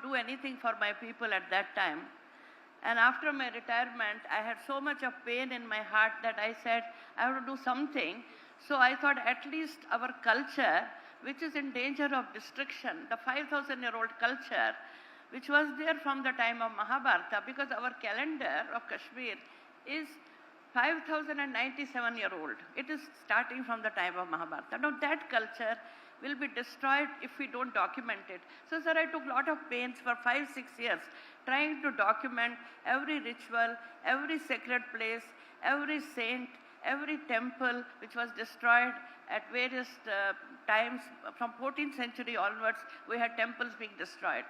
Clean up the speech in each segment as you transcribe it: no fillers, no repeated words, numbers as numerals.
do anything for my people at that time. And after my retirement, I had so much of pain in my heart that I said, I have to do something. So I thought at least our culture, which is in danger of destruction, the 5,000-year-old culture, which was there from the time of Mahabharata, because our calendar of Kashmir is 5,097-year-old. It is starting from the time of Mahabharata. Now that culture will be destroyed if we don't document it. So, sir, I took a lot of pains for 5-6 years trying to document every ritual, every sacred place, every saint, every temple which was destroyed at various times. From 14th century onwards, we had temples being destroyed.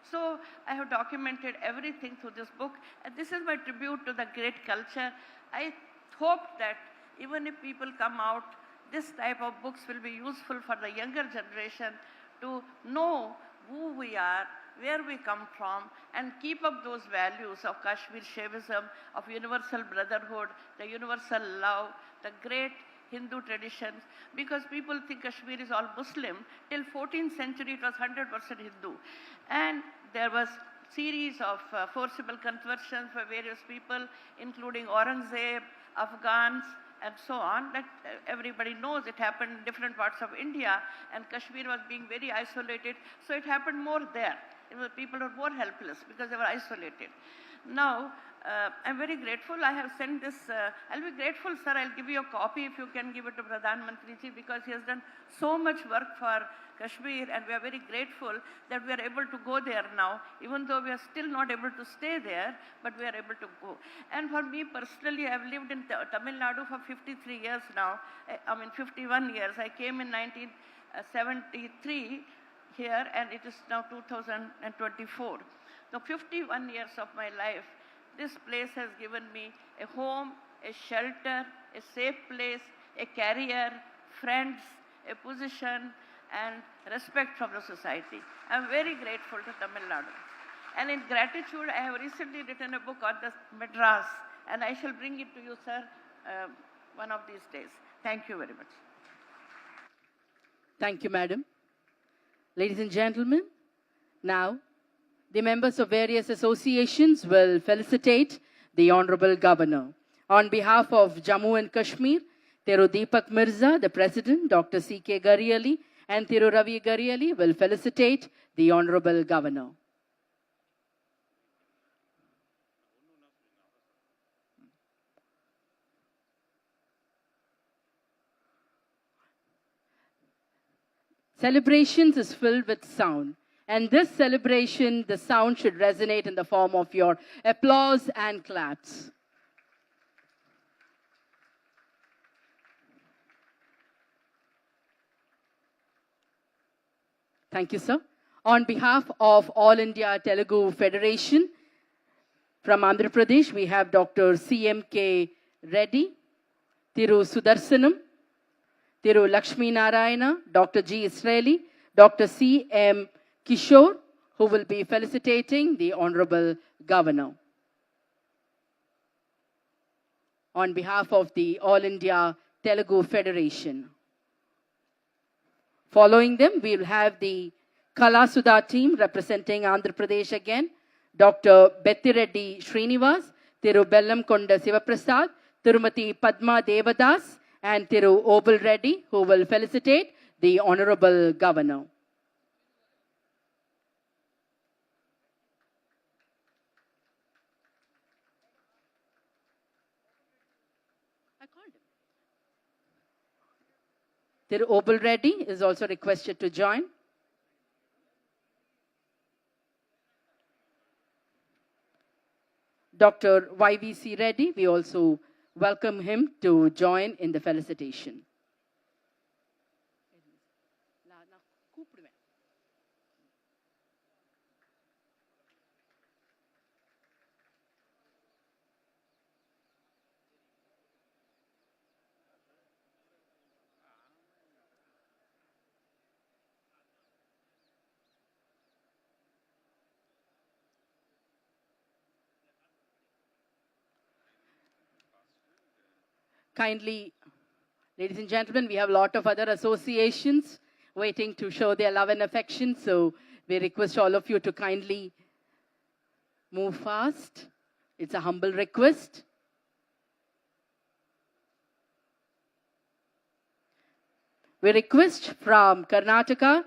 So I have documented everything through this book, and this is my tribute to the great culture. I hope that even if people come out, this type of books will be useful for the younger generation to know who we are, where we come from, and keep up those values of Kashmir Shaivism, of universal brotherhood, the universal love, the great Hindu traditions, because people think Kashmir is all Muslim. Till 14th century, it was 100% Hindu. And there was series of forcible conversions for various people, including Aurangzeb, Afghans, and so on. That everybody knows it happened in different parts of India, and Kashmir was being very isolated, so it happened more there. People were more helpless because they were isolated. Now, I'm very grateful. I have sent this. I'll be grateful, sir. I'll give you a copy if you can give it to Pradhan Mantriji, because he has done so much work for Kashmir, and we are very grateful that we are able to go there now, even though we are still not able to stay there, but we are able to go. And for me personally, I've lived in Tamil Nadu for 53 years now. I mean, 51 years. I came in 1973 here, and it is now 2024. So 51 years of my life, this place has given me a home, a shelter, a safe place, a career, friends, a position, and respect from the society. I'm very grateful to Tamil Nadu. And in gratitude, I have recently written a book on the Madras, and I shall bring it to you, sir, one of these days. Thank you very much. Thank you, madam. Ladies and gentlemen, now the members of various associations will felicitate the Honorable Governor. On behalf of Jammu and Kashmir, Thiru Deepak Mirza, the President, Dr. C.K. Gariyali, and Thiru Ravi Gariyali will felicitate the Honorable Governor. Celebrations is filled with sound. And this celebration, the sound should resonate in the form of your applause and claps. Thank you, sir. On behalf of All India Telugu Federation, from Andhra Pradesh, we have Dr. C.M.K. Reddy, Thiru Sudarsanam, Thiru Lakshmi Narayana, Dr. G. Israeli, Dr. C.M. Kishore, who will be felicitating the Honorable Governor. On behalf of the All India Telugu Federation. Following them, we will have the Kala Sudha team representing Andhra Pradesh again, Dr. Bettireddy Srinivas, Thiru Bellamkonda Sivaprasad, Tirumati Padma Devadas, and Thiru Obul Reddy, who will felicitate the Honorable Governor. Thiru Obul Reddy is also requested to join. Dr. Y.V.C. Reddy, we also welcome him to join in the felicitation. Kindly, ladies and gentlemen, we have a lot of other associations waiting to show their love and affection, so We request all of you to kindly move fast. It's a humble request. We request from Karnataka,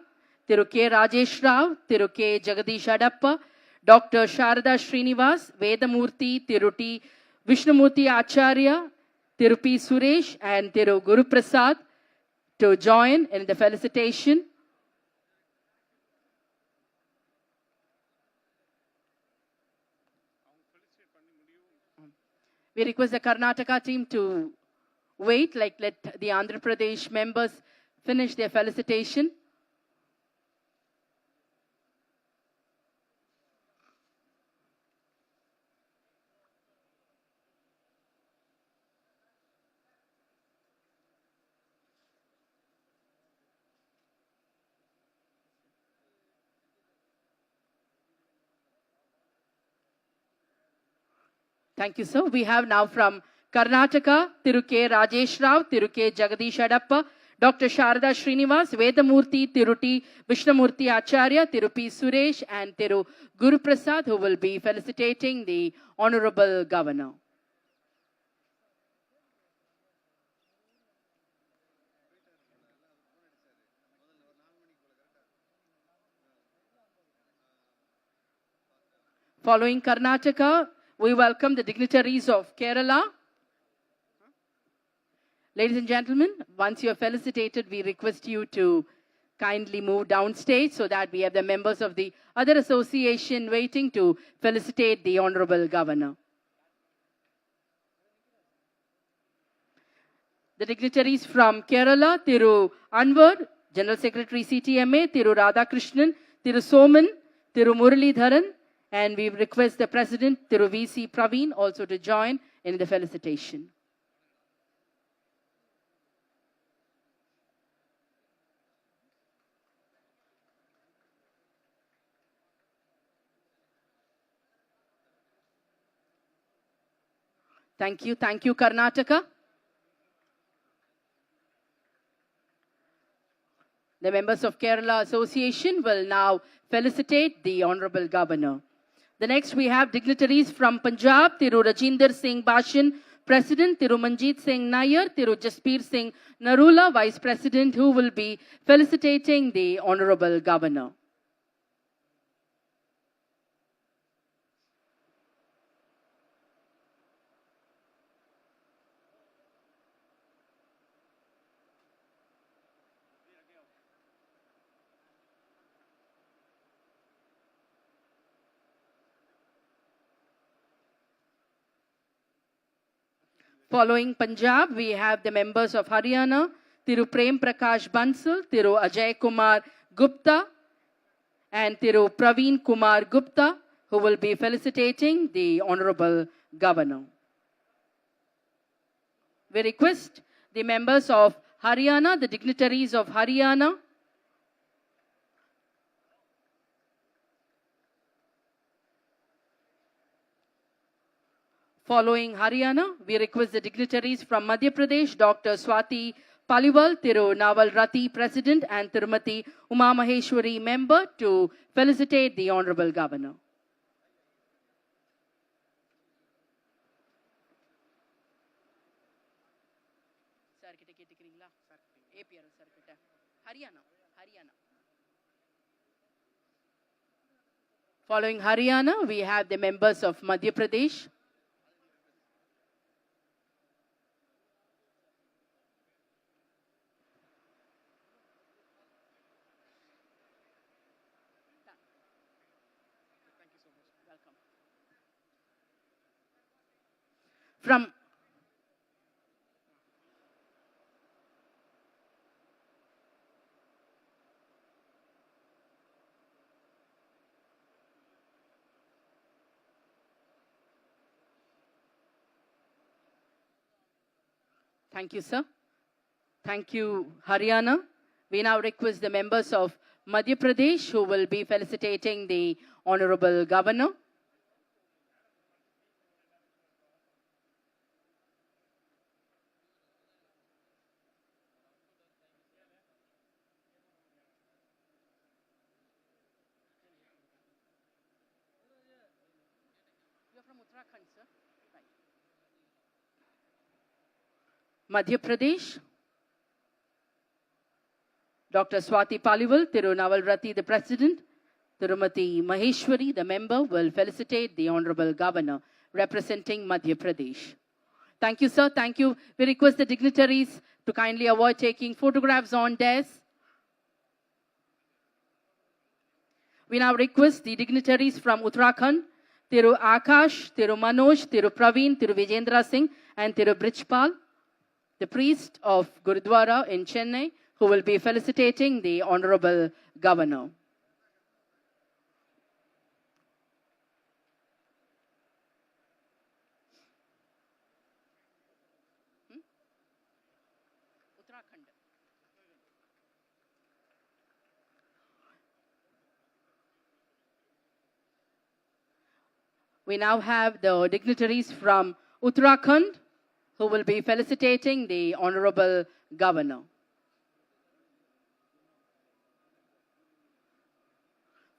Thiru K. Rajesh Rao, Thiru K. Jagadish Adappa, Dr. Sharada Srinivas, Vedamurthy, Thiru T. Vishnumurthy Acharya, Thiru P. Suresh, and Thiru Guru Prasad to join in the felicitation. We request the Karnataka team to wait, let the Andhra Pradesh members finish their felicitation. Thank you, sir. We have now from Karnataka, Thiru K. Rajesh Rao, Thiru K. Jagadish Adappa, Dr. Sharada Srinivas, Vedamurthy, Thiru T. Vishnumurthy Acharya, Thiru P. Suresh, and Thiru Guru Prasad, who will be felicitating the Honorable Governor. Following Karnataka, we welcome the dignitaries of Kerala. Ladies and gentlemen, once you are felicitated, we request you to kindly move downstage so that we have the members of the other association waiting to felicitate the Honorable Governor. The dignitaries from Kerala, Thiru Anwar, General Secretary CTMA, Thiru Radhakrishnan, Thiru Soman, Thiru Muralidharan, and we request the President, Thiru VC Praveen, also to join in the felicitation. Thank you, Karnataka. The members of Kerala Association will now felicitate the Honorable Governor. The next we have dignitaries from Punjab, Thiru Rajinder Singh Bashan, President, Thiru Manjeet Singh Nair, Thiru Jaspir Singh Narula, Vice President, who will be felicitating the Honorable Governor. Following Punjab, we have the members of Haryana, Thiru Prem Prakash Bansal, Thiru Ajay Kumar Gupta, and Thiru Praveen Kumar Gupta, who will be felicitating the Honorable Governor. We request the members of Haryana, the dignitaries of Haryana, following Haryana, we request the dignitaries from Madhya Pradesh, Dr. Swati Paliwal, Thiru Naval Rati, President, and Tirumati Uma Maheshwari, member, to felicitate the Honorable Governor. Following Haryana, we have the members of Madhya Pradesh. From Thank you, sir. Thank you, Haryana. We now request the members of Madhya Pradesh who will be felicitating the Honorable Governor. from Uttarakhand, sir. Right. Madhya Pradesh. Dr. Swati Paliwal, Naval Rati, the President. Tirumati Maheshwari, the member, will felicitate the Honorable Governor representing Madhya Pradesh. Thank you, sir. Thank you. We request the dignitaries to kindly avoid taking photographs on dais. We now request the dignitaries from Uttarakhand, Thiru Akash, Thiru Manoj, Thiru Praveen, Thiru Vijendra Singh, and Thiru Brijpal, the priest of Gurudwara in Chennai, who will be felicitating the Honorable Governor. We now have the dignitaries from Uttarakhand who will be felicitating the Honorable Governor.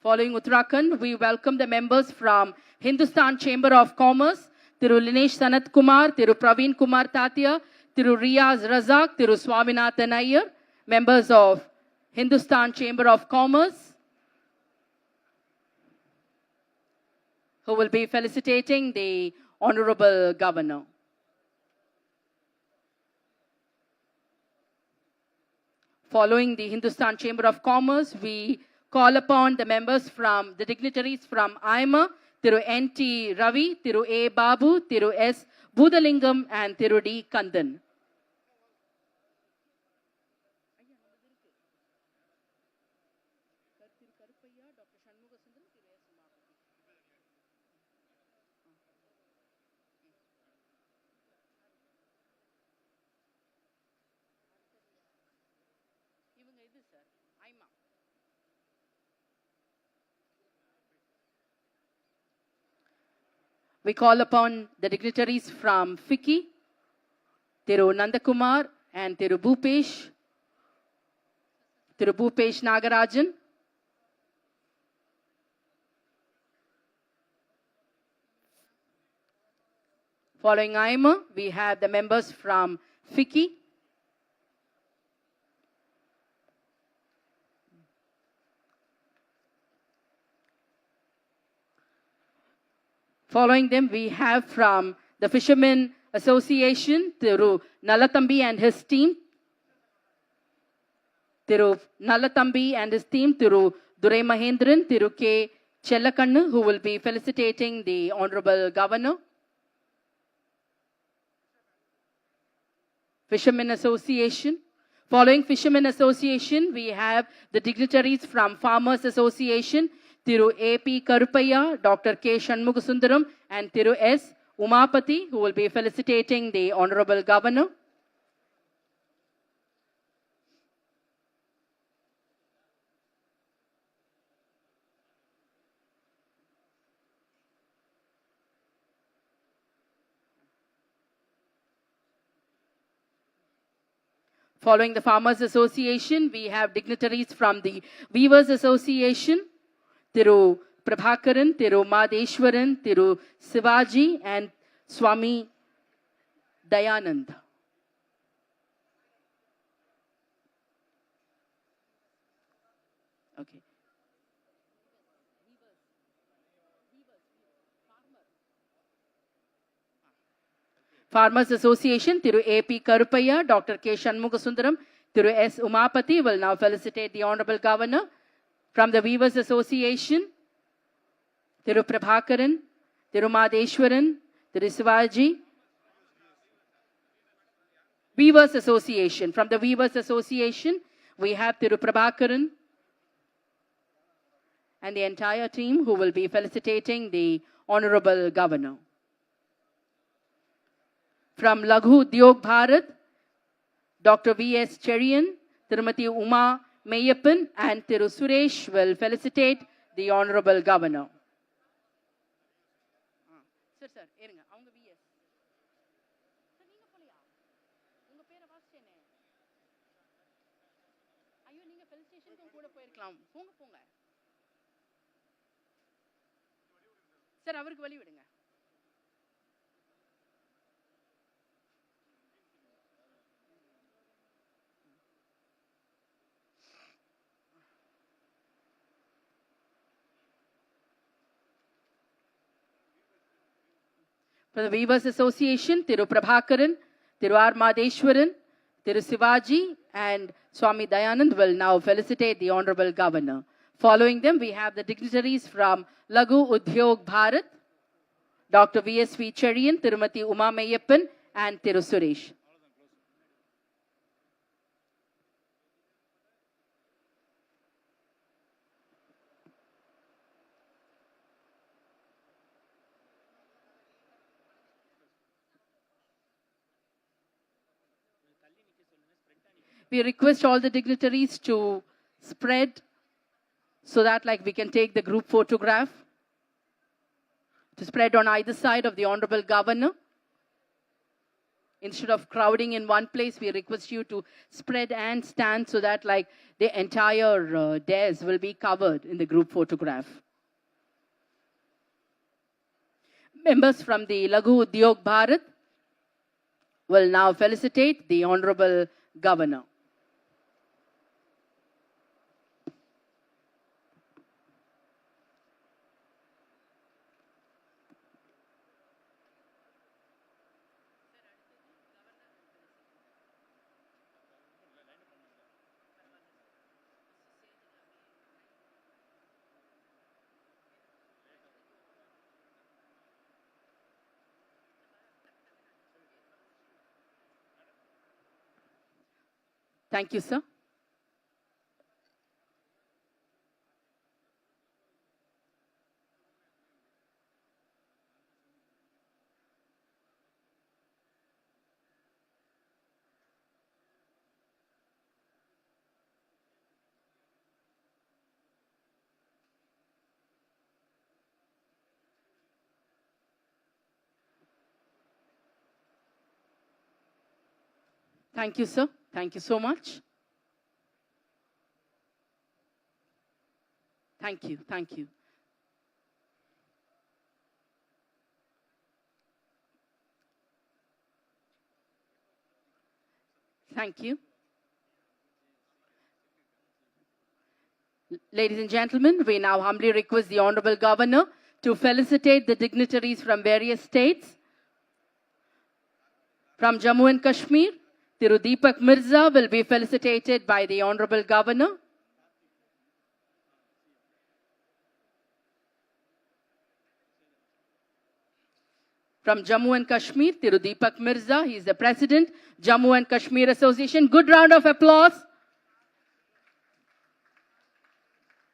Following Uttarakhand, we welcome the members from Hindustan Chamber of Commerce, Thiru Linesh Sanat Kumar, Thiru Praveen Kumar Tatia, Thiru Riyaz Razak, Thiru Swaminathan Iyer, members of Hindustan Chamber of Commerce, who will be felicitating the Honorable Governor. Following the Hindustan Chamber of Commerce, we call upon the members from the dignitaries from IMA, Thiru N.T. Ravi, Thiru A. Babu, Thiru S. Budalingam, and Thiru D. Kandan. We call upon the dignitaries from FICCI, Thiru Nandakumar and Thiru Bhupesh Nagarajan. Following IMA, we have the members from FICCI. Following them, we have from the Fishermen Association, Thiru Nalathambi and his team. Thiru Nalathambi and his team, Thiru Durai Mahendran, Thiru K. Chellakannu, who will be felicitating the Honorable Governor. Fishermen Association. Following Fishermen Association, we have the dignitaries from Farmers Association, Thiru A.P. Karupaya, Dr. K. Shanmugasundaram, and Thiru S. Umapati, who will be felicitating the Honorable Governor. Following the Farmers Association, we have dignitaries from the Weavers Association, Thiru Prabhakaran, Thiru Madeshwaran, Thiru Sivaji, and Swami Dayanand. Okay. Farmers Association, Thiru A.P. Karupaya, Dr. K. Shanmugasundaram, Thiru S. Umapati will now felicitate the Honorable Governor. From the Weavers Association, Thiru Prabhakaran, Thiru Madeshwaran, Thiru Sivaji. Weavers Association. From the Weavers Association, we have Thiru Prabhakaran and the entire team who will be felicitating the Honorable Governor. From Laghu Udyog Bharat, Dr. V.S. Cherian, Tirumati Uma Mayappan, and Thiru Suresh will felicitate the Honorable Governor. Sir, irunga. Avanga VS. Sir, neenga poliya. Unga pera vaasene. Ayyo, neenga felicitation ku kuda poirkalam. Ponga. Sir, avarku vali vidunga. For the Weavers Association, Thiru Prabhakaran, Thiru R. Madeshwaran, Thiru Sivaji and Swami Dayanand will now felicitate the Honorable Governor. Following them, we have the dignitaries from Lagu Udyog Bharat, Dr. V.S.V. Cherian, Tirumati Uma Meyyappan and Thiru Suresh. We request all the dignitaries to spread so that we can take the group photograph, to spread on either side of the Honorable Governor. Instead of crowding in one place, we request you to spread and stand so that the entire dais will be covered in the group photograph. Members from the Lagu Udyog Bharat will now felicitate the Honorable Governor. Thank you, sir. Thank you, sir. Thank you so much. Thank you. Thank you. Thank you. Ladies and gentlemen, we now humbly request the Honorable Governor to felicitate the dignitaries from various states. From Jammu and Kashmir, Thiru Deepak Mirza will be felicitated by the Honorable Governor. From Jammu and Kashmir, Thiru Deepak Mirza, he is the President, Jammu and Kashmir Association. Good round of applause.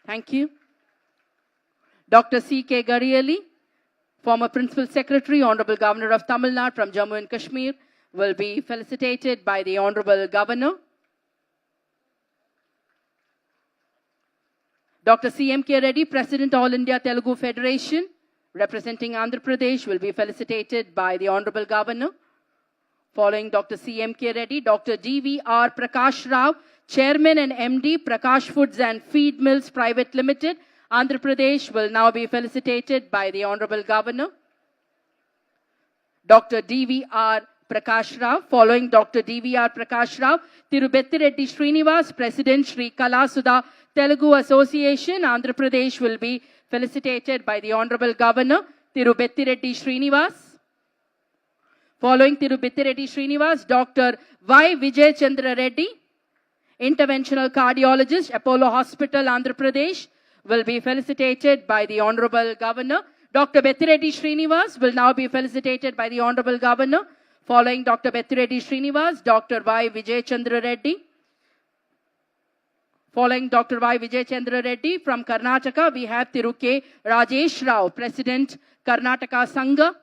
Thank you. Dr. C.K. Gariyali, former Principal Secretary, Honorable Governor of Tamil Nadu from Jammu and Kashmir, will be felicitated by the Honorable Governor. Dr. C.M.K. Reddy, President, All India Telugu Federation, representing Andhra Pradesh, will be felicitated by the Honorable Governor. Following Dr. C.M.K. Reddy, Dr. D.V.R. Prakash Rao, Chairman and MD, Prakash Foods and Feed Mills Private Limited, Andhra Pradesh, will now be felicitated by the Honorable Governor. Dr. D.V.R. Prakash Rao. Following Dr. D.V.R. Prakash Rao, Tirubettireddy Srinivas, President, Sri Kalasudha Telugu Association, Andhra Pradesh, will be felicitated by the Honorable Governor, Tirubettireddy Srinivas. Following Tirubettireddy Srinivas, Dr. Y. Vijay Chandra Reddy, Interventional Cardiologist, Apollo Hospital, Andhra Pradesh, will be felicitated by the Honorable Governor. Dr. Bettireddy Srinivas will now be felicitated by the Honorable Governor. Following Dr. Bettireddy Srinivas, Dr. Y. Vijay Chandra Reddy. Following Dr. Y. Vijay Chandra Reddy from Karnataka, we have Thiru K. Rajesh Rao, President, Karnataka Sangha.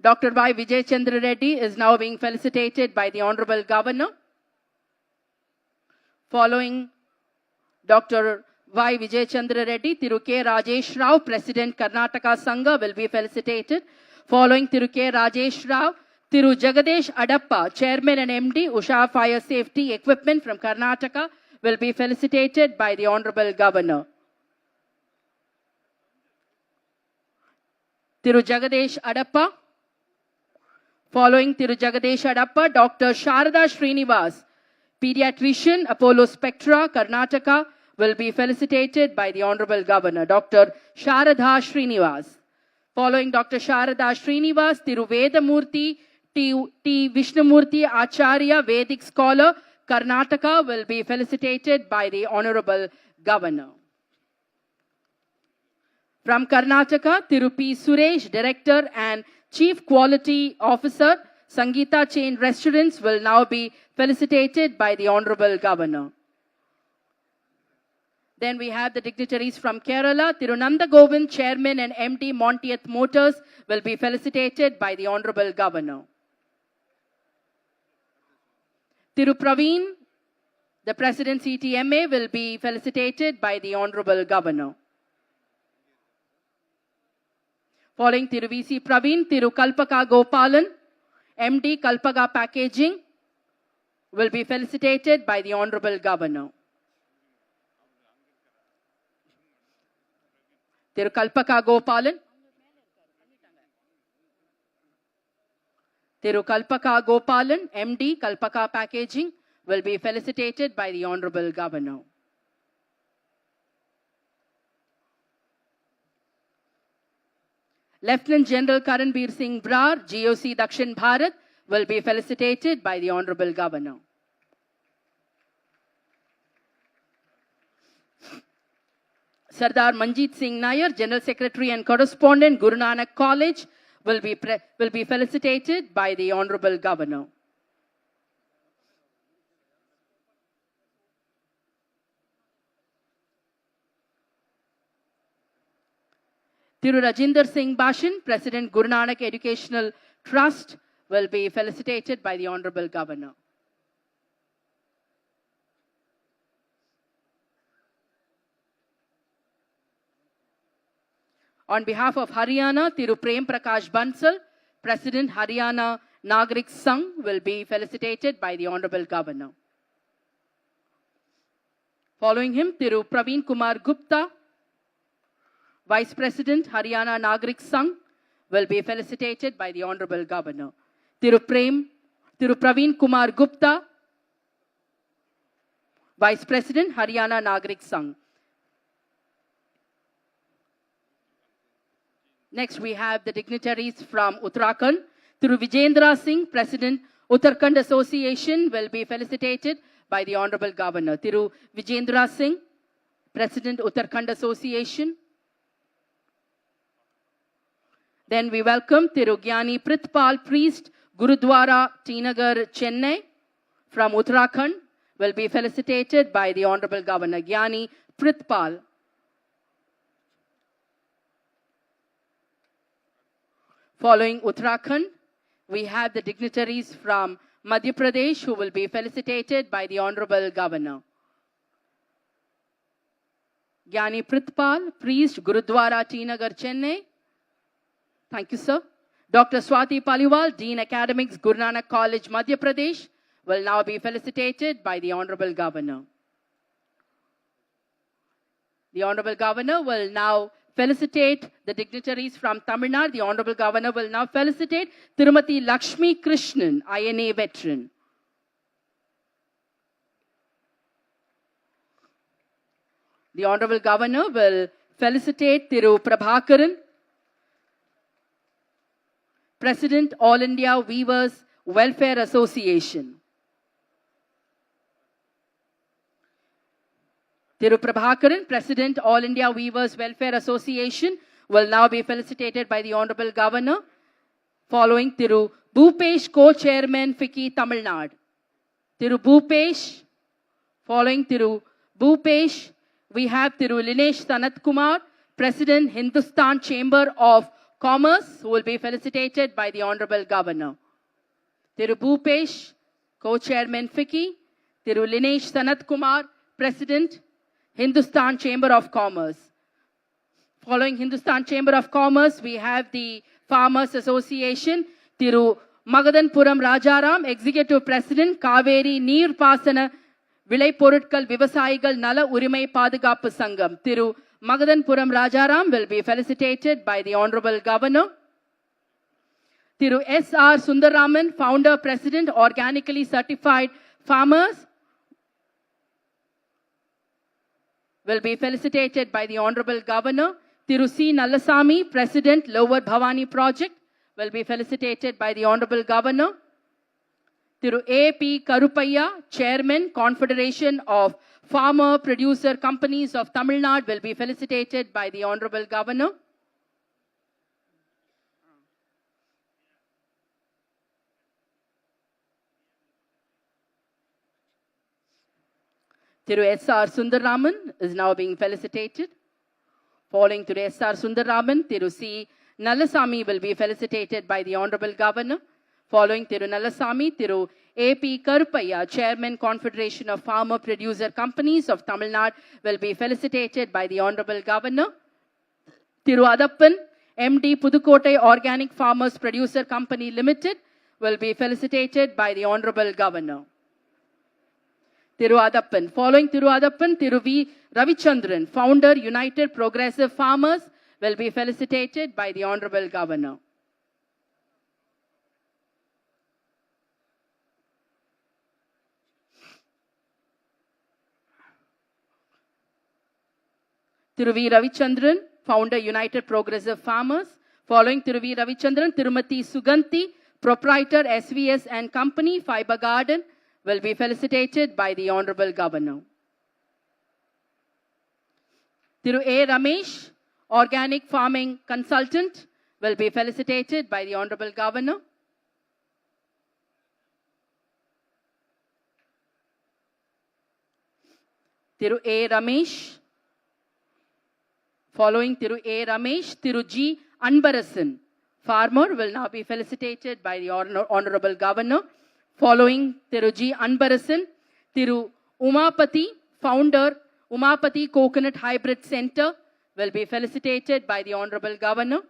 Dr. Y. Vijay Chandra Reddy is now being felicitated by the Honorable Governor. Following Dr. Y. Vijay Chandra Reddy, Thiru K. Rajesh Rao, President, Karnataka Sangha, will be felicitated. Following Thiru K. Rajesh Rao, Thiru Jagadesh Adappa, Chairman and MD, Usha Fire Safety Equipment from Karnataka, will be felicitated by the Honorable Governor. Thiru Jagadesh Adappa. Following Thiru Jagadesh Adappa, Dr. Sharada Srinivas, Pediatrician, Apollo Spectra, Karnataka, will be felicitated by the Honorable Governor. Dr. Sharada Srinivas. Following Dr. Sharada Srinivas, Thiru Vedamurthy T. Vishnumurthy Acharya, Vedic scholar, Karnataka, will be felicitated by the Honorable Governor. From Karnataka, Thiru P. Suresh, Director and Chief Quality Officer, Sangeeta Chain Restaurants, will now be felicitated by the Honorable Governor. Then we have the dignitaries from Kerala. Tirunanda Govind, Chairman and MD, Montieth Motors, will be felicitated by the Honorable Governor. Thiru Praveen, the President CTMA, will be felicitated by the Honorable Governor. Following Thiru VC Praveen, Thiru Kalpaka Gopalan, MD Kalpaka Packaging, will be felicitated by the Honorable Governor. Thiru Kalpaka Gopalan, Thiru Kalpaka Gopalan, MD Kalpaka Packaging, will be felicitated by the Honorable Governor. Lieutenant General Karanbir Singh Brar, GOC Dakshin Bharat, will be felicitated by the Honorable Governor. Sardar Manjeet Singh Nair, General Secretary and Correspondent, Guru Nanak College, will be felicitated by the Honorable Governor. Thiru Rajinder Singh Bashan, President Guru Nanak Educational Trust, will be felicitated by the Honorable Governor. On behalf of Haryana, Thiru Prem Prakash Bansal, President Haryana Nagrik Sangh, will be felicitated by the Honorable Governor. Following him, Thiru Praveen Kumar Gupta, Vice President Haryana Nagrik Sangh, will be felicitated by the Honorable Governor. Thiru Praveen Kumar Gupta, Vice President Haryana Nagrik Sangh. Next, we have the dignitaries from Uttarakhand. Thiru Vijendra Singh, President Uttarakhand Association, will be felicitated by the Honorable Governor. Thiru Vijendra Singh, President Uttarakhand Association. Then we welcome Thiru Gyani Prithpal, Priest, Gurudwara, Tinagar, Chennai, from Uttarakhand, will be felicitated by the Honorable Governor. Gyani Prithpal. Following Uttarakhand, we have the dignitaries from Madhya Pradesh who will be felicitated by the Honorable Governor. Gyani Prithpal, Priest, Gurudwara, Tinagar, Chennai. Thank you, sir. Dr. Swati Paliwal, Dean Academics, Guru Nanak College, Madhya Pradesh, will now be felicitated by the Honorable Governor. The Honorable Governor will now felicitate the dignitaries from Tamil Nadu. The Honorable Governor will now felicitate Tirumati Lakshmi Krishnan, INA veteran. The Honorable Governor will felicitate Thiru Prabhakaran, President, All India Weavers Welfare Association. Thiru Prabhakaran, President, All India Weavers Welfare Association, will now be felicitated by the Honorable Governor. Following Thiru Bhupesh, Co-Chairman, FICCI, Tamil Nadu. Thiru Bhupesh. Following Thiru Bhupesh, we have Thiru Linesh Sanat Kumar, President, Hindustan Chamber of Commerce, who will be felicitated by the Honorable Governor. Thiru Bhupesh, Co-Chairman, FICCI. Thiru Linesh Sanat Kumar, President, Hindustan Chamber of Commerce. Following Hindustan Chamber of Commerce, we have the Farmers Association, Thiru Magadanpuram Rajaram, Executive President, Kaveri Neer Pasana Vilai Porutkal Vivasaigal Nala Urimai Padagapu Sangam. Thiru Magadanpuram Rajaram will be felicitated by the Honorable Governor. Thiru S.R. Sundaraman, Founder, President, Organically Certified Farmers, will be felicitated by the Honorable Governor. Thiru C. Nallasamy, President, Lower Bhavani Project, will be felicitated by the Honorable Governor. Thiru A. P. Karupaiya, Chairman, Confederation of Farmer Producer Companies of Tamil Nadu, will be felicitated by the Honorable Governor. Thiru S.R. Sundararaman is now being felicitated. Following Thiru S.R. Sundararaman, Thiru C. Nallasamy will be felicitated by the Honorable Governor. Following Thiru Nallasamy, Thiru A.P. Karupaiya, Chairman, Confederation of Farmer Producer Companies of Tamil Nadu, will be felicitated by the Honorable Governor. Thiru Adappan, MD Pudukkottai Organic Farmers Producer Company Limited, will be felicitated by the Honorable Governor. Thiru Adappan. Following Thiru Adappan, Thiru V. Ravichandran, Founder, United Progressive Farmers, will be felicitated by the Honorable Governor. Thiru V. Ravichandran, Founder, United Progressive Farmers. Following Thiru V. Ravichandran, Tirumati Suganti, Proprietor, SVS and Company, Fiber Garden, will be felicitated by the Honorable Governor. Thiru A. Ramesh, Organic Farming Consultant, will be felicitated by the Honorable Governor. Thiru A. Ramesh. Following Thiru A. Ramesh, Thiru G. Anbarasan, Farmer, will now be felicitated by the Honorable Governor. Following Thiru G. Anbarasan, Thiru Umapati, Founder, Umapati Coconut Hybrid Center, will be felicitated by the Honorable Governor.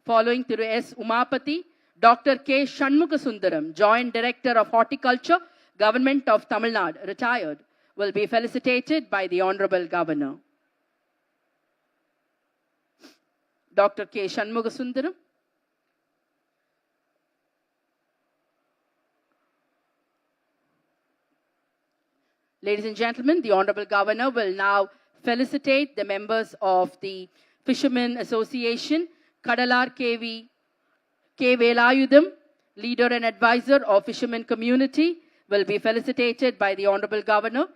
Following Thiru S. Umapati, Dr. K. Shanmugasundaram, Joint Director of Horticulture, Government of Tamil Nadu, retired, will be felicitated by the Honorable Governor. Dr. K. Shanmugasundaram. Ladies and gentlemen, the Honorable Governor will now felicitate the members of the Fishermen Association. Kadalar K. Velayudam, Leader and Advisor of Fishermen Community, will be felicitated by the Honorable Governor.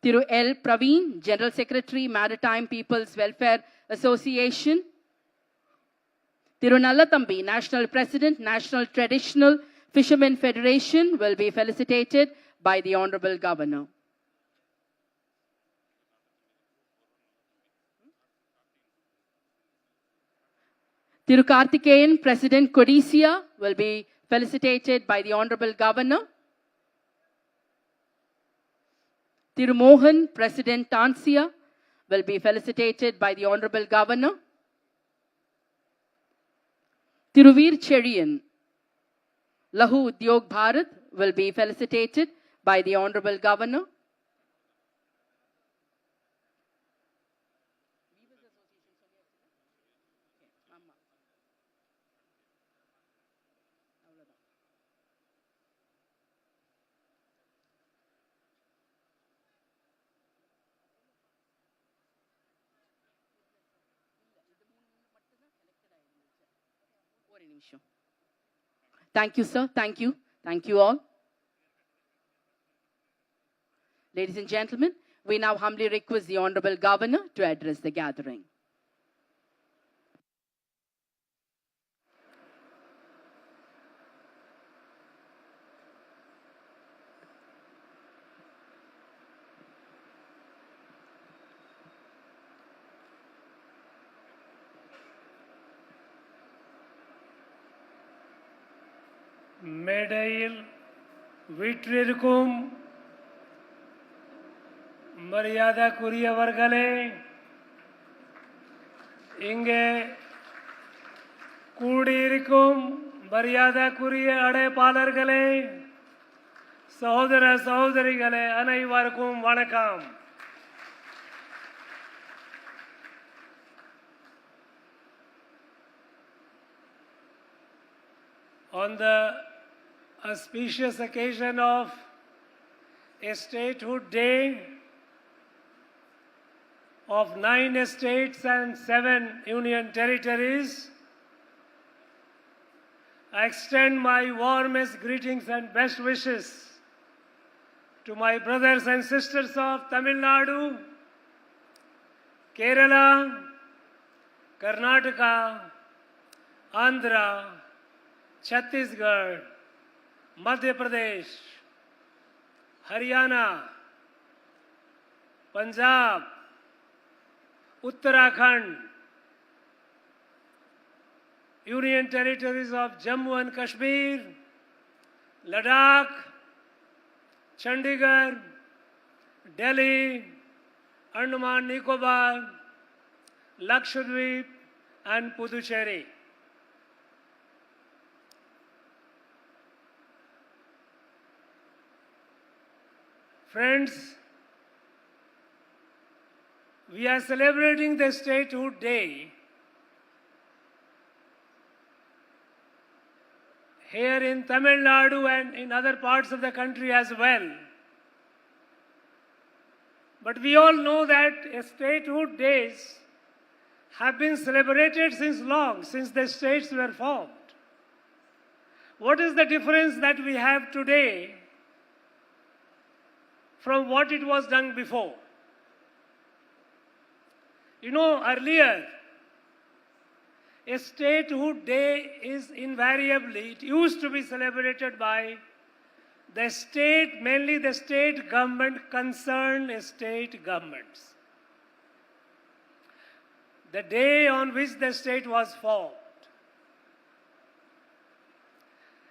Thiru L. Praveen, General Secretary, Maritime People's Welfare Association. Thiru Nallathambi, National President, National Traditional Fishermen Federation, will be felicitated by the Honorable Governor. Thiru Karthikeyan, President, Codicea, will be felicitated by the Honorable Governor. Thiru Mohan, President, Tansia, will be felicitated by the Honorable Governor. Thiruveer Cherian, Lahu Udyog Bharat, will be felicitated by the Honorable Governor. Thank you, sir. Thank you. Thank you all. Ladies and gentlemen, we now humbly request the Honorable Governor to address the gathering. மேடையில் வீற்றிருக்கும் மரியாதைக்குரியவர்களே, இங்கே கூடியிருக்கும் மரியாதைக்குரிய அழைப்பாளர்களே, சகோதர சகோதரிகளே, அனைவருக்கும் வணக்கம். On the auspicious occasion of a Statehood Day of 9 states and 7 union territories, I extend my warmest greetings and best wishes to my brothers and sisters of Tamil Nadu, Kerala, Karnataka, Andhra, Chhattisgarh, Madhya Pradesh, Haryana, Punjab, Uttarakhand, Union Territories of Jammu and Kashmir, Ladakh, Chandigarh, Delhi, Andaman Nicobar, Lakshadweep and Puducherry. Friends, we are celebrating the Statehood Day here in Tamil Nadu and in other parts of the country as well. But we all know that statehood days have been celebrated since long, since the states were formed. What is the difference that we have today from what it was done before? You know, earlier, a statehood day is invariably, it used to be celebrated by the state, mainly the state government, concerned state governments. The day on which the state was formed.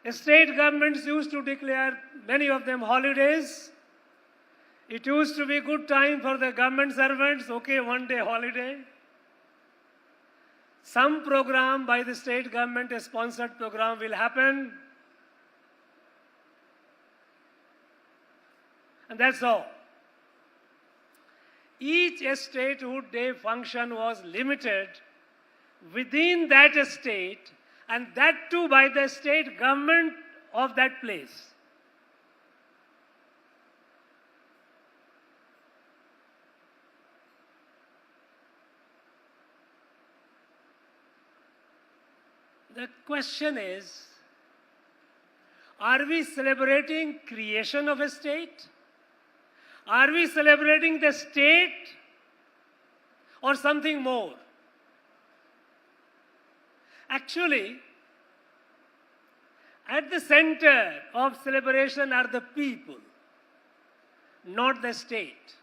State governments used to declare, many of them, holidays. It used to be a good time for the government servants, okay, one day holiday. Some program by the state government, a sponsored program will happen. And that's all. Each statehood day function was limited within that state, and that too by the state government of that place. The question is, are we celebrating creation of a state? Are we celebrating the state or something more? Actually, at the center of celebration are the people, not the state.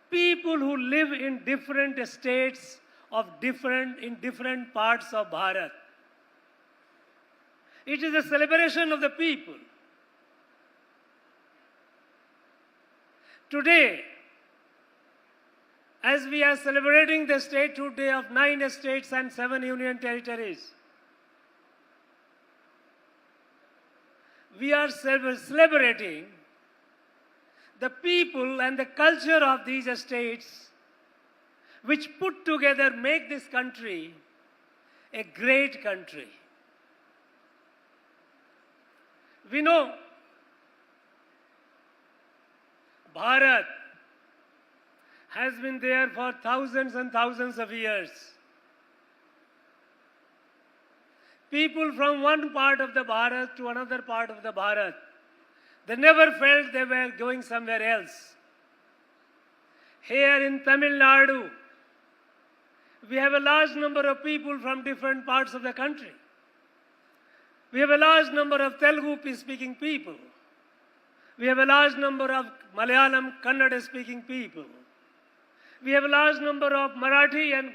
People who live in different states in different parts of Bharat. It is a celebration of the people. Today, as we are celebrating the Statehood Day of 9 states and 7 union territories, we are celebrating the people and the culture of these states, which put together make this country a great country. We know Bharat has been there for thousands and thousands of years. People from one part of the Bharat to another part of the Bharat, they never felt they were going somewhere else. Here in Tamil Nadu, we have a large number of people from different parts of the country. We have a large number of Telugu-speaking people. We have a large number of Malayalam, Kannada-speaking people. We have a large number of Marathi and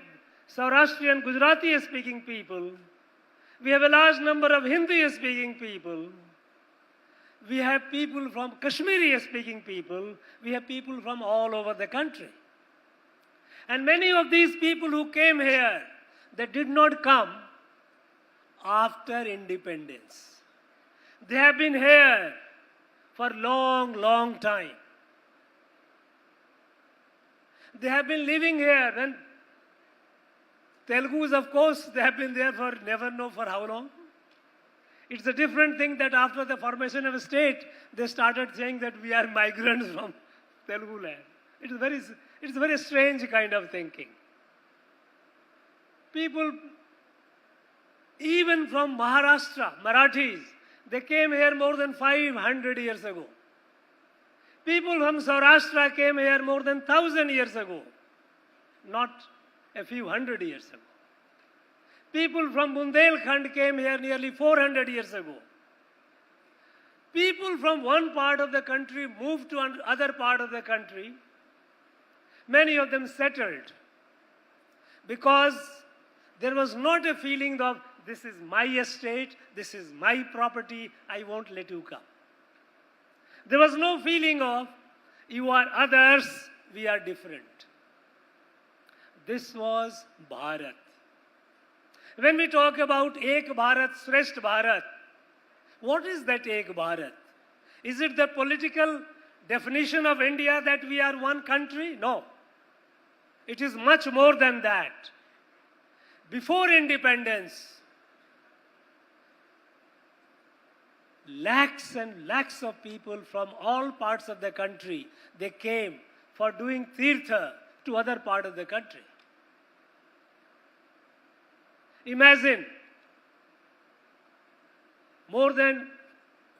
Saurashtrian, Gujarati-speaking people. We have a large number of Hindi-speaking people. We have people from Kashmiri-speaking people. We have people from all over the country. And many of these people who came here, they did not come after independence. They have been here for long, long time. They have been living here, and Telugus, of course, they have been there for never know for how long. It's a different thing that after the formation of a state, they started saying that we are migrants from Telugu land. It's a very strange kind of thinking. People, even from Maharashtra, Marathis, they came here more than 500 years ago. People from Saurashtra came here more than 1,000 years ago, not a few hundred years ago. People from Bundelkhand came here nearly 400 years ago. People from one part of the country moved to another part of the country. Many of them settled because there was not a feeling of, this is my estate, this is my property, I won't let you come. There was no feeling of, you are others, we are different. This was Bharat. When we talk about Ek Bharat, Shrestha Bharat, what is that Ek Bharat? Is it the political definition of India that we are one country? No. It is much more than that. Before independence, lakhs and lakhs of people from all parts of the country, they came for doing tirtha to other part of the country. Imagine, more than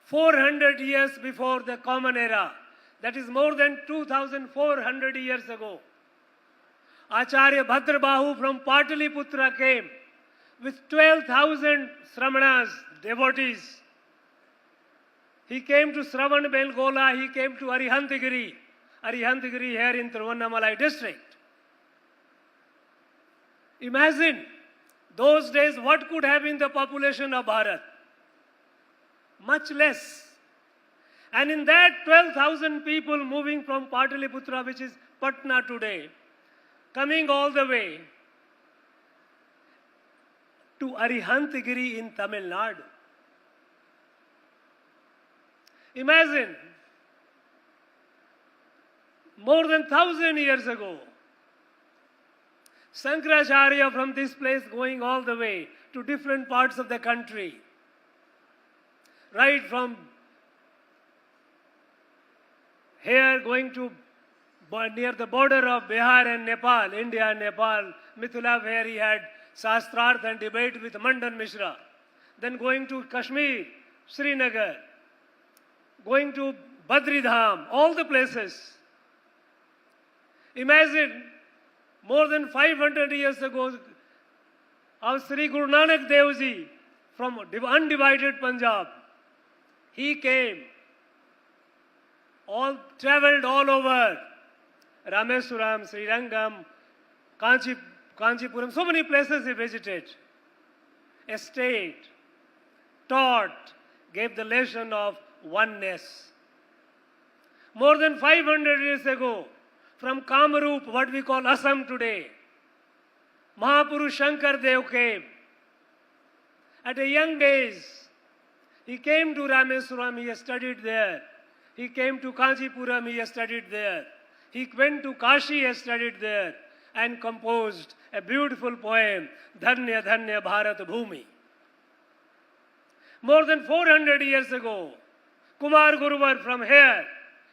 400 years before the Common Era, that is more than 2,400 years ago, Acharya Bhadrabahu from Pataliputra came with 12,000 Sramanas, devotees. He came to Sravanbelgola, he came to Arihantagiri here in Tiruvannamalai district. Imagine, those days what could have been the population of Bharat? Much less. And in that 12,000 people moving from Pataliputra, which is Patna today, coming all the way to Arihantagiri in Tamil Nadu. Imagine, more than 1,000 years ago, Shankaracharya from this place going all the way to different parts of the country, right from here going to near the border of Bihar and Nepal, India and Nepal, Mithila, where he had Shastrarth and debate with Mandan Mishra. Then going to Kashmir, Srinagar, going to Badridham, all the places. Imagine, more than 500 years ago, our Sri Guru Nanak Dev Ji from undivided Punjab, he came, traveled all over, Rameswaram, Srirangam, Kanchipuram, so many places he visited, stayed, taught, gave the lesson of oneness. More than 500 years ago, from Kamrup, what we call Assam today, Mahapurush Shankar Dev came. At a young age, he came to Rameswaram, he studied there. He came to Kanchipuram, he studied there. He went to Kashi, he studied there and composed a beautiful poem, Dhanya Dhanya Bharat Bhumi. More than 400 years ago, Kumar Guruvar from here,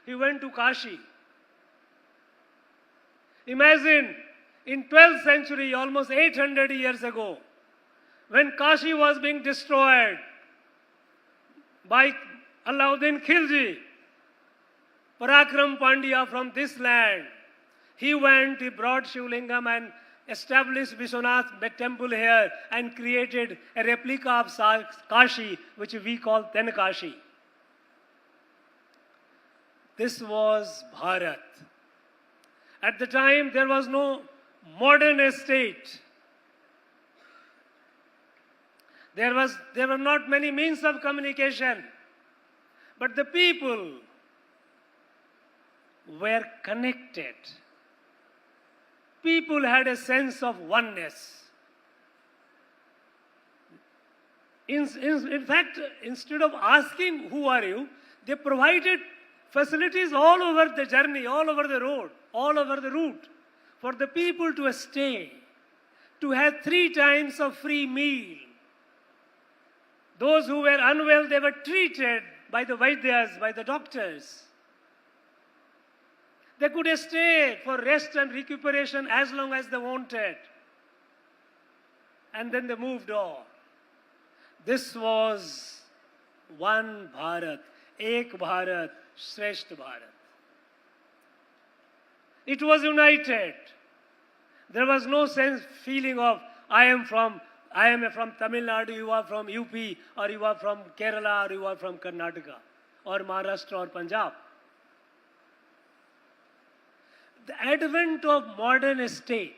he went to Kashi. Imagine, in 12th century, almost 800 years ago, when Kashi was being destroyed by Alauddin Khilji, Parakram Pandya from this land, he went, he brought Shivlingam and established Vishwanath temple here and created a replica of Kashi, which we call Tenkashi. This was Bharat. At the time, there was no modern estate. There were not many means of communication. But the people were connected. People had a sense of oneness. In fact, instead of asking, who are you, they provided facilities all over the journey, all over the road, all over the route, for the people to stay, to have 3 times of free meal. Those who were unwell, they were treated by the Vaidyas, by the doctors. They could stay for rest and recuperation as long as they wanted. And then they moved on. This was one Bharat, Ek Bharat, Shreshth Bharat. It was united. There was no feeling of, I am from Tamil Nadu, you are from UP, or you are from Kerala, or you are from Karnataka, or Maharashtra, or Punjab. The advent of modern state,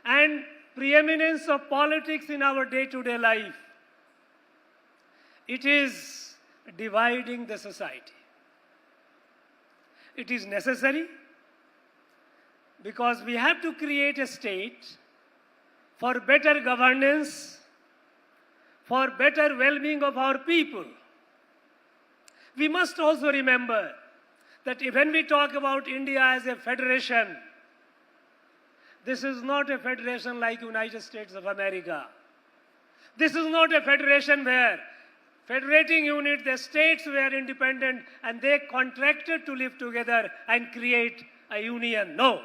and preeminence of politics in our day-to-day life, it is dividing the society. It is necessary because we have to create a state for better governance, for better well-being of our people. We must also remember that when we talk about India as a federation, this is not a federation like United States of America. This is not a federation where federating unit, the states were independent and they contracted to live together and create a union. No.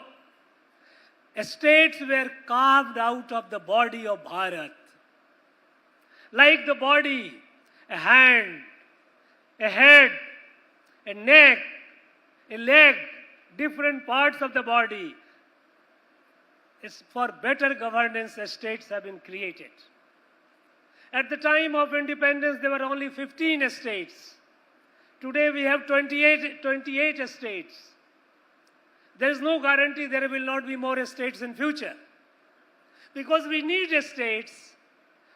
States were carved out of the body of Bharat. Like the body, a hand, a head, a neck, a leg, different parts of the body. It's for better governance, the states have been created. At the time of independence, there were only 15 states. Today we have 28 states. There is no guarantee there will not be more states in future. Because we need states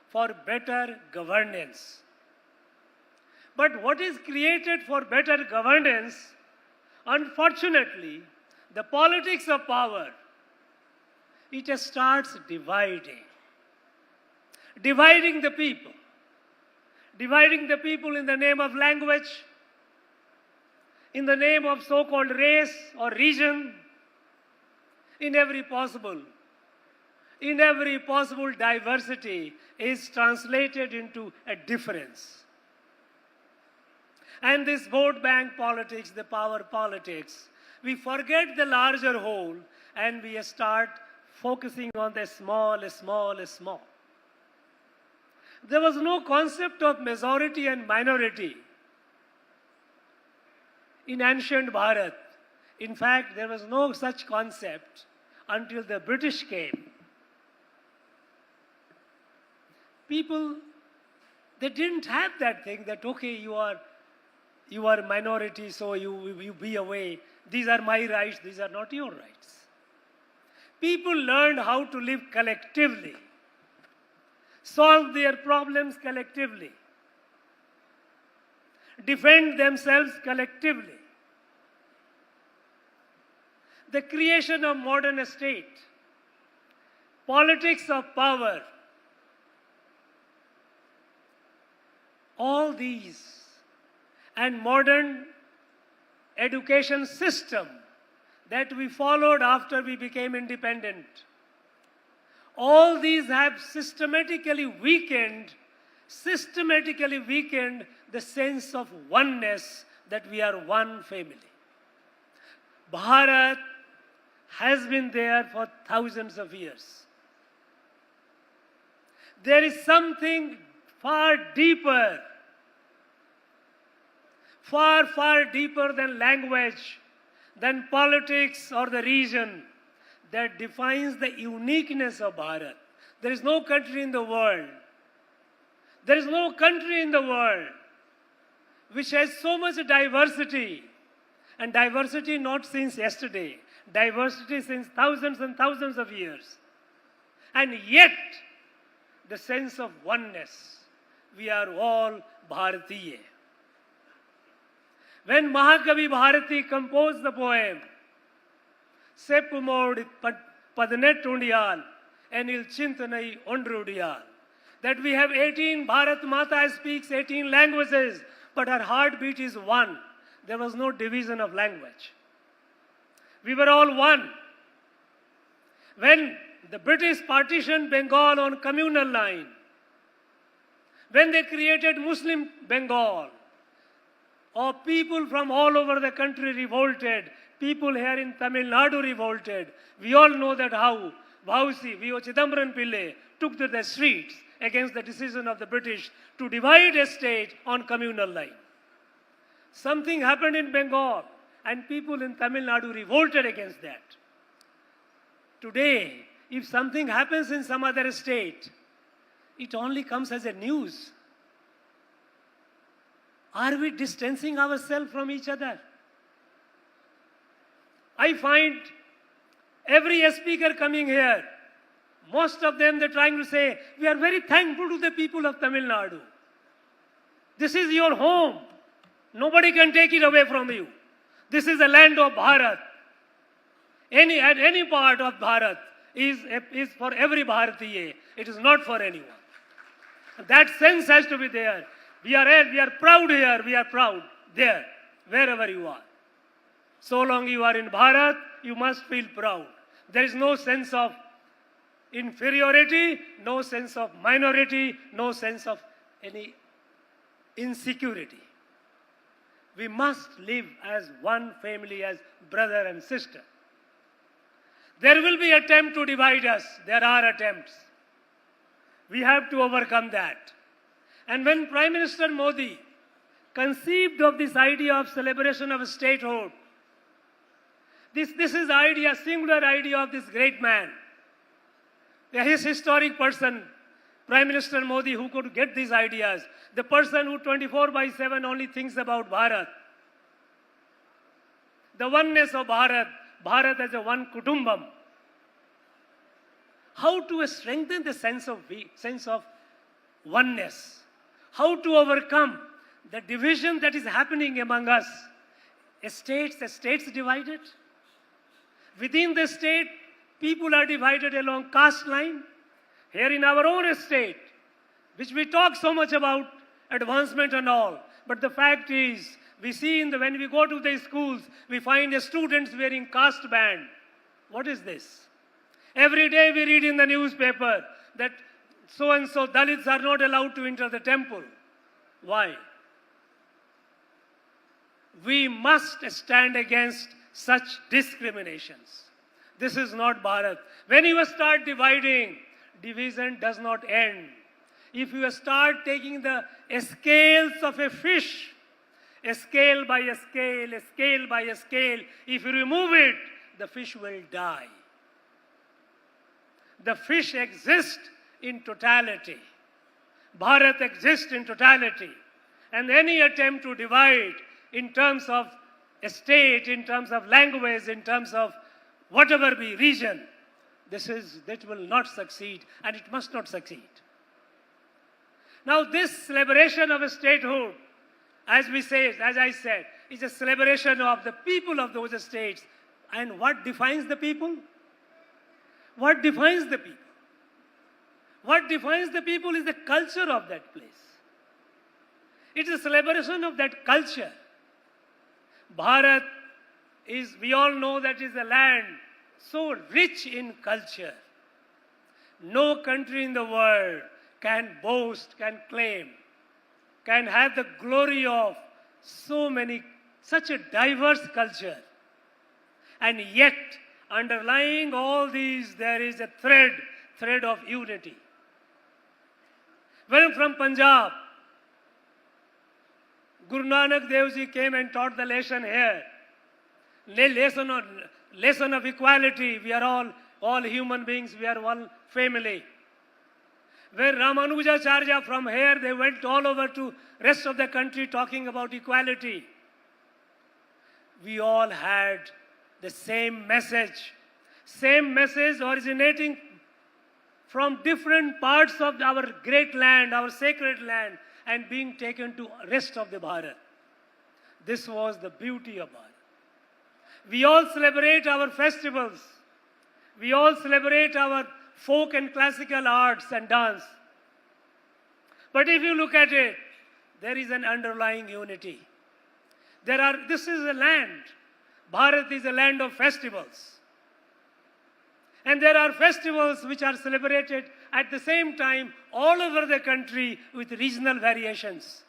for better governance. But what is created for better governance, unfortunately, the politics of power, it starts dividing. Dividing the people. Dividing the people in the name of language, in the name of so-called race or region, in every possible diversity is translated into a difference. And this vote bank politics, the power politics, we forget the larger whole and we start focusing on the small. There was no concept of majority and minority in ancient Bharat. In fact, there was no such concept until the British came. People, they didn't have that thing that, okay, you are a minority, so you be away. These are my rights, these are not your rights. People learned how to live collectively, solve their problems collectively, defend themselves collectively. The creation of modern state, politics of power, all these, and modern education system that we followed after we became independent. All these have systematically weakened the sense of oneness, that we are one family. Bharat has been there for thousands of years. There is something far deeper than language, than politics or the region, that defines the uniqueness of Bharat. There is no country in the world which has so much diversity, and diversity not since yesterday, diversity since thousands and thousands of years. And yet, the sense of oneness, we are all Bharatiya. When Mahakavi Bharati composed the poem, Seppumod Padnet Undiyal, Enil Chintanai Ondrudiyal, that we have 18, Bharat Mata speaks 18 languages, but her heartbeat is one. There was no division of language. We were all one. When the British partitioned Bengal on communal line, when they created Muslim Bengal, or people from all over the country revolted. People here in Tamil Nadu revolted. We all know that how Vausi, V.O. Chidambaram Pillai, took to the streets against the decision of the British to divide a state on communal line. Something happened in Bengal, and people in Tamil Nadu revolted against that. Today, if something happens in some other state, it only comes as a news. Are we distancing ourselves from each other? I find every speaker coming here, most of them they're trying to say, we are very thankful to the people of Tamil Nadu. This is your home. Nobody can take it away from you. This is the land of Bharat. Any part of Bharat is for every Bharatiya. It is not for anyone. That sense has to be there. We are proud here, we are proud there, wherever you are. So long you are in Bharat, you must feel proud. There is no sense of inferiority, no sense of minority, no sense of any insecurity. We must live as one family, as brother and sister. There will be attempt to divide us. There are attempts. We have to overcome that. And when Prime Minister Modi conceived of this idea of celebration of statehood, this is the idea, singular idea of this great man. His historic person, Prime Minister Modi, who could get these ideas, the person who 24/7 only thinks about Bharat. The oneness of Bharat, Bharat as a one kutumbam. How to strengthen the sense of oneness. How to overcome the division that is happening among us. The states divided. Within the state, people are divided along caste line. Here in our own state, which we talk so much about advancement and all, but the fact is, we see when we go to the schools, we find the students wearing caste band. What is this? Every day we read in the newspaper that so-and-so Dalits are not allowed to enter the temple. Why? We must stand against such discriminations. This is not Bharat. When you start dividing, division does not end. If you start taking the scales of a fish, a scale by a scale, a scale by a scale, if you remove it, the fish will die. The fish exists in totality. Bharat exists in totality. And any attempt to divide in terms of a state, in terms of language, in terms of whatever be region, that will not succeed, and it must not succeed. Now this celebration of a statehood, as I said, is a celebration of the people of those states. And what defines the people? What defines the people? What defines the people is the culture of that place. It is a celebration of that culture. Bharat is, we all know, that is a land so rich in culture. No country in the world can boast, can claim, can have the glory of such a diverse culture. And yet, underlying all these, there is a thread of unity. When from Punjab, Guru Nanak Dev Ji came and taught the lesson here. Lesson of equality. We are all human beings. We are one family. Where Ramanujacharya from here, they went all over to rest of the country talking about equality. We all had the same message originating from different parts of our great land, our sacred land, and being taken to rest of the Bharat. This was the beauty of Bharat. We all celebrate our festivals. We all celebrate our folk and classical arts and dance. But if you look at it, there is an underlying unity. This is a land. Bharat is a land of festivals. And there are festivals which are celebrated at the same time all over the country with regional variations.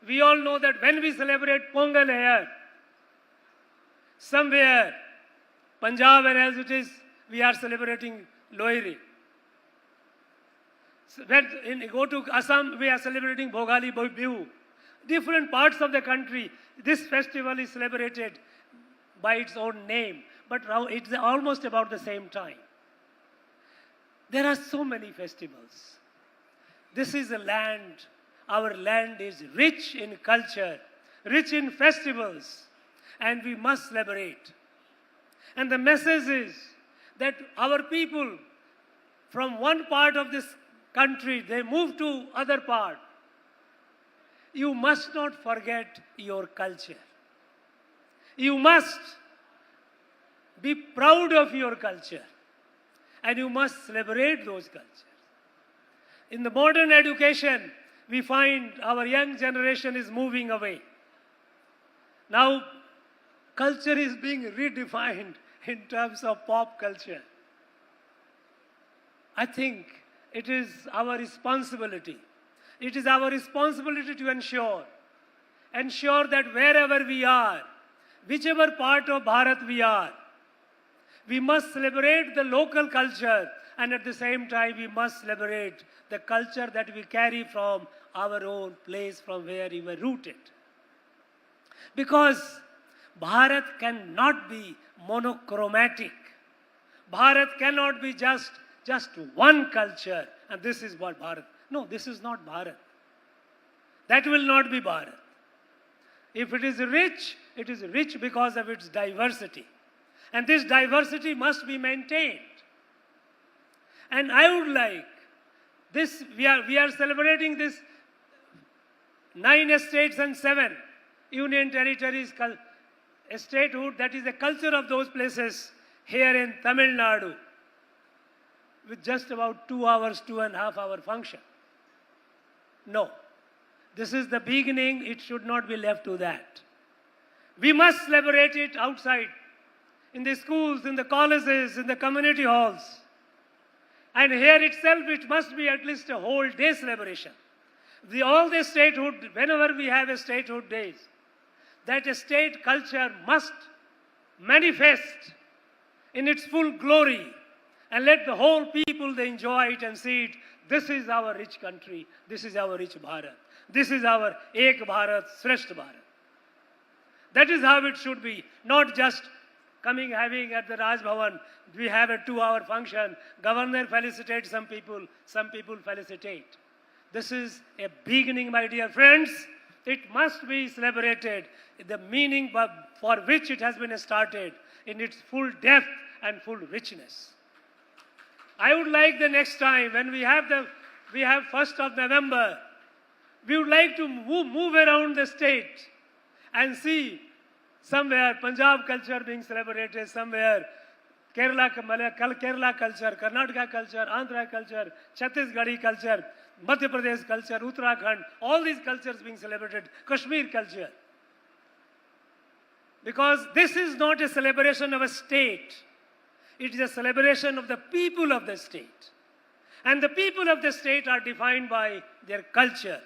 We all know that when we celebrate Pongal here, somewhere, Punjab and as it is, we are celebrating Lohri. So when go to Assam, we are celebrating Bhogali Bihu. Different parts of the country, this festival is celebrated by its own name, but it's almost about the same time. There are so many festivals. This is a land, our land is rich in culture, rich in festivals, and we must celebrate. And the message is that our people from one part of this country, they move to other part. You must not forget your culture. You must be proud of your culture. And you must celebrate those cultures. In the modern education, we find our young generation is moving away. Now, culture is being redefined in terms of pop culture. I think it is our responsibility. It is our responsibility to ensure that wherever we are, whichever part of Bharat we are, we must celebrate the local culture, and at the same time we must celebrate the culture that we carry from our own place, from where we were rooted. Because Bharat cannot be monochromatic. Bharat cannot be just one culture, and this is what Bharat. No, this is not Bharat. That will not be Bharat. If it is rich because of its diversity. And this diversity must be maintained. And I would like this, we are celebrating this 9 states and 7 union territories statehood, that is the culture of those places here in Tamil Nadu, with just about 2 hours, 2.5 hour function. No. This is the beginning. It should not be left to that. We must celebrate it outside, in the schools, in the colleges, in the community halls. And here itself, it must be at least a whole day celebration. All the statehood, whenever we have a statehood days, that a state culture must manifest in its full glory, and let the whole people, they enjoy it and see it. This is our rich country. This is our rich Bharat. This is our Ek Bharat, Shrestha Bharat. That is how it should be. Not just having at the Raj Bhavan, we have a 2-hour function. Governor felicitates some people felicitate. This is a beginning, my dear friends. It must be celebrated. The meaning for which it has been started in its full depth and full richness. I would like the next time when we have 1st of November, we would like to move around the state and see somewhere Punjab culture being celebrated, somewhere Kerala culture, Karnataka culture, Andhra culture, Chhattisgarhi culture, Madhya Pradesh culture, Uttarakhand, all these cultures being celebrated, Kashmir culture. Because this is not a celebration of a state. It is a celebration of the people of the state. And the people of the state are defined by their culture.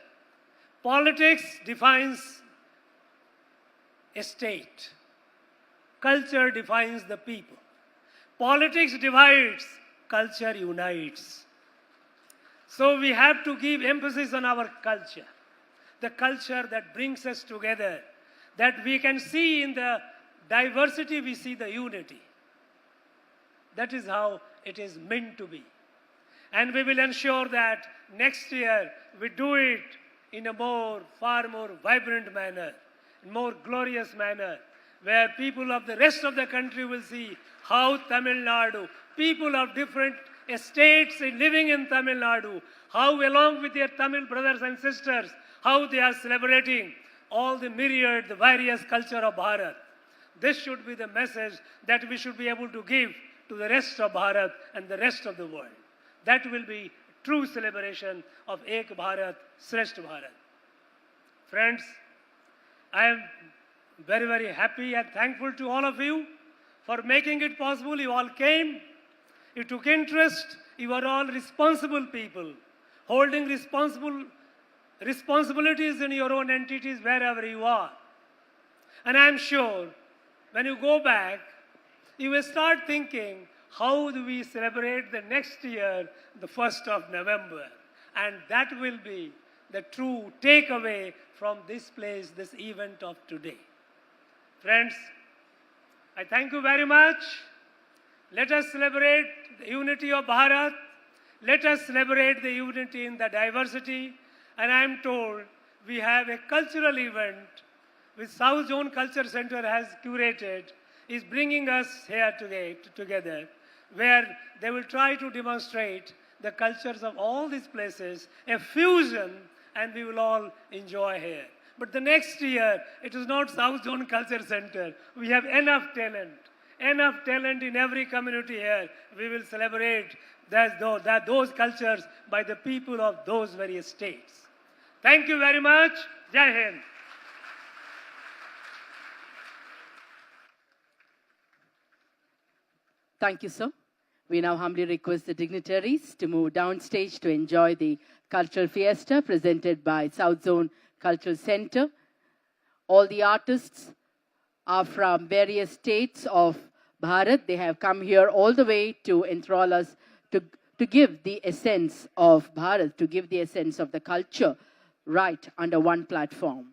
Politics defines a state. Culture defines the people. Politics divides, culture unites. So we have to give emphasis on our culture. The culture that brings us together. That we can see in the diversity, we see the unity. That is how it is meant to be. And we will ensure that next year we do it in a far more vibrant manner, more glorious manner, where people of the rest of the country will see how Tamil Nadu, people of different states living in Tamil Nadu, how along with their Tamil brothers and sisters, how they are celebrating all the myriad, the various culture of Bharat. This should be the message that we should be able to give to the rest of Bharat and the rest of the world. That will be true celebration of Ek Bharat, Shrestha Bharat. Friends, I am very, very happy and thankful to all of you for making it possible. You all came, you took interest, you are all responsible people, holding responsible responsibilities in your own entities wherever you are. And I'm sure when you go back, you will start thinking, how do we celebrate the next year, the 1st of November? And that will be the true takeaway from this place, this event of today. Friends, I thank you very much. Let us celebrate the unity of Bharat. Let us celebrate the unity in the diversity. And I am told we have a cultural event which South Zone Culture Center has curated, is bringing us here together, where they will try to demonstrate the cultures of all these places, a fusion, and we will all enjoy here. But the next year, it is not South Zone Culture Center. We have enough talent in every community here. We will celebrate those cultures by the people of those various states. Thank you very much. Jai Hind. Thank you, sir. We now humbly request the dignitaries to move downstage to enjoy the cultural fiesta presented by South Zone Cultural Center. All the artists are from various states of Bharat. They have come here all the way to enthrall us, to give the essence of Bharat, to give the essence of the culture right under one platform.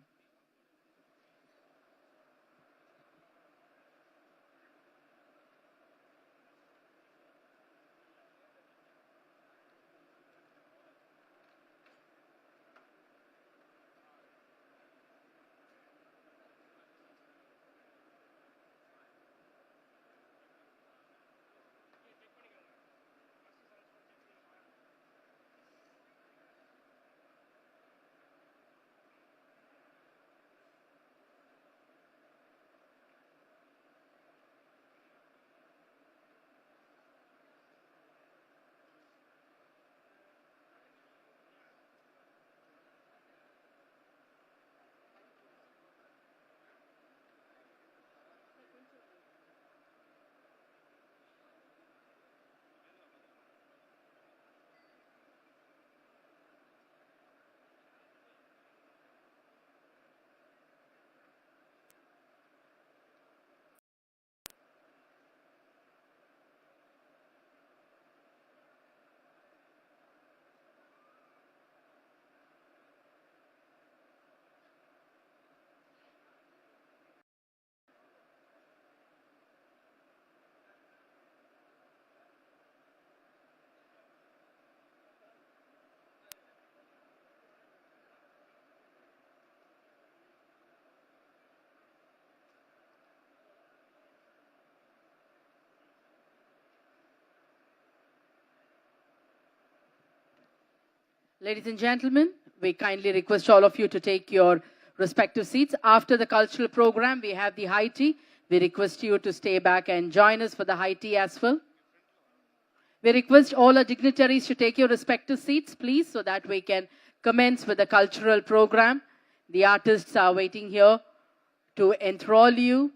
Ladies and gentlemen, we kindly request all of you to take your respective seats. After the cultural program, we have the high tea. We request you to stay back and join us for the high tea as well. We request all our dignitaries to take your respective seats, please, so that we can commence with the cultural program. The artists are waiting here to enthrall you